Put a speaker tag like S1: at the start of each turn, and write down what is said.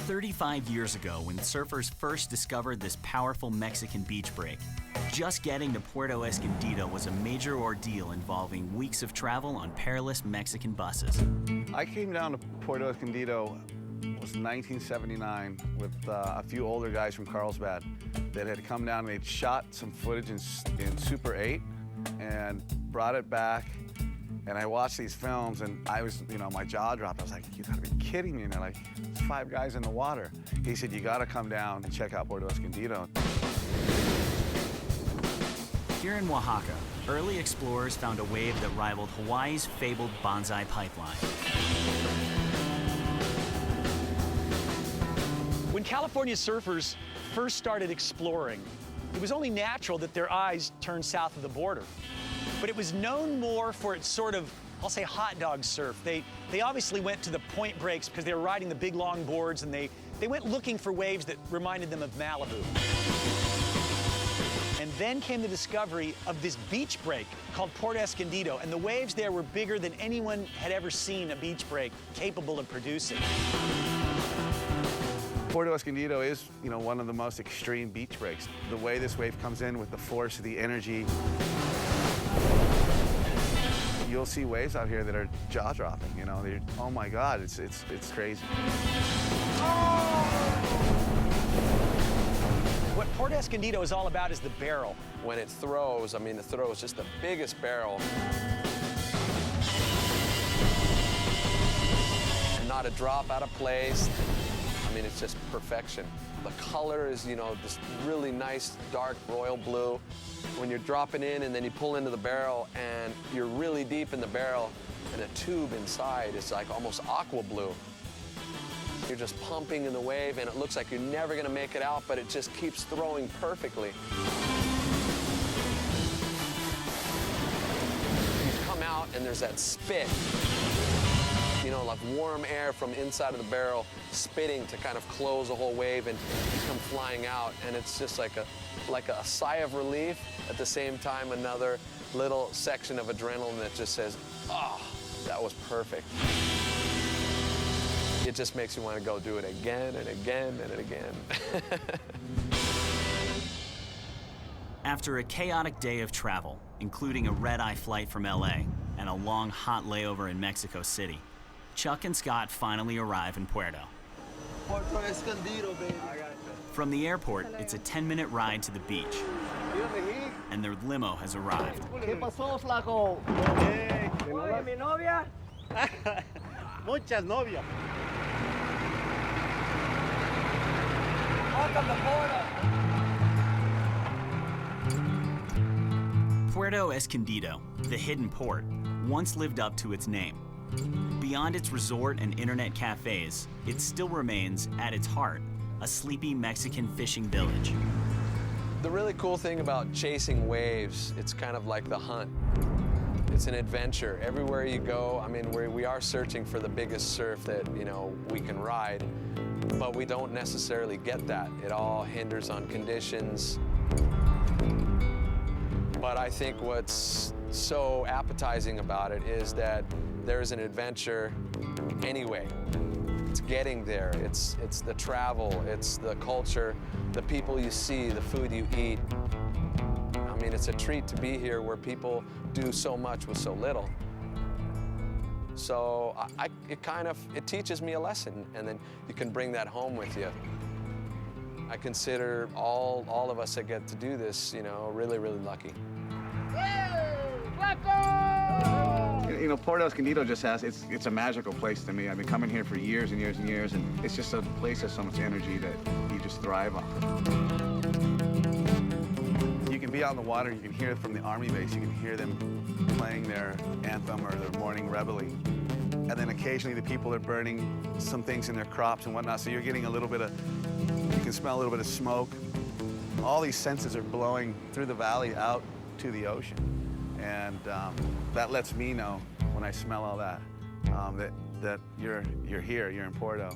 S1: 35 years ago, when surfers first discovered this powerful Mexican beach break, just getting to Puerto Escondido was a major ordeal involving weeks of travel on perilous Mexican buses.
S2: I came down to Puerto Escondido, it was 1979, with a few older guys from Carlsbad that had come down and they'd shot some footage in Super 8 and brought it back. And I watched these films and I was, my jaw dropped. I was like, you gotta be kidding me. And they're like, there's 5 guys in the water. He said, you gotta come down and check out Puerto Escondido.
S1: Here in Oaxaca, early explorers found a wave that rivaled Hawaii's fabled Banzai pipeline.
S3: When California surfers first started exploring, it was only natural that their eyes turned south of the border. But it was known more for its sort of, I'll say, hot dog surf. They obviously went to the point breaks because they were riding the big long boards, and they went looking for waves that reminded them of Malibu. And then came the discovery of this beach break called Puerto Escondido, and the waves there were bigger than anyone had ever seen a beach break capable of producing.
S2: Puerto Escondido is, one of the most extreme beach breaks. The way this wave comes in with the force, the energy, you'll see waves out here that are jaw-dropping, They're, oh my God, it's crazy.
S3: What Puerto Escondido is all about is the barrel.
S4: When it throws, it throws just the biggest barrel. And not a drop out of place. It's just perfection. The color is, this really nice, dark royal blue. When you're dropping in and then you pull into the barrel and you're really deep in the barrel and the tube inside is like almost aqua blue. You're just pumping in the wave and it looks like you're never gonna make it out, but it just keeps throwing perfectly. You come out and there's that spit. Like warm air from inside of the barrel spitting to kind of close the whole wave and you come flying out, and it's just like a sigh of relief. At the same time, another little section of adrenaline that just says, oh, that was perfect. It just makes you want to go do it again and again and again.
S1: After a chaotic day of travel, including a red-eye flight from LA and a long, hot layover in Mexico City, Chuck and Scott finally arrive in Puerto.
S5: Puerto Escondido, baby.
S1: From the airport, it's a 10-minute ride to the beach, and their limo has arrived.
S5: ¿Qué pasó, flaco? Oye, mi novia. Muchas novias. Welcome to Puerto.
S1: Puerto Escondido, the hidden port, once lived up to its name. Beyond its resort and internet cafes, it still remains, at its heart, a sleepy Mexican fishing village.
S4: The really cool thing about chasing waves, it's kind of like the hunt. It's an adventure. Everywhere you go, we are searching for the biggest surf that, we can ride, but we don't necessarily get that. It all hinders on conditions. But I think what's so appetizing about it is that there's an adventure anyway. It's getting there. It's the travel, it's the culture, the people you see, the food you eat. It's a treat to be here where people do so much with so little. So it teaches me a lesson, and then you can bring that home with you. I consider all of us that get to do this, really, really lucky.
S2: Puerto Escondido just it's a magical place to me. I've been coming here for years and years and years, and it's just a place that's so much energy that you just thrive on. You can be out in the water, you can hear it from the Army base, you can hear them playing their anthem or their morning reveille. And then occasionally the people are burning some things in their crops and whatnot, so you're getting you can smell a little bit of smoke. All these senses are blowing through the valley out to the ocean. And that lets me know when I smell all that, that you're here, you're in Puerto.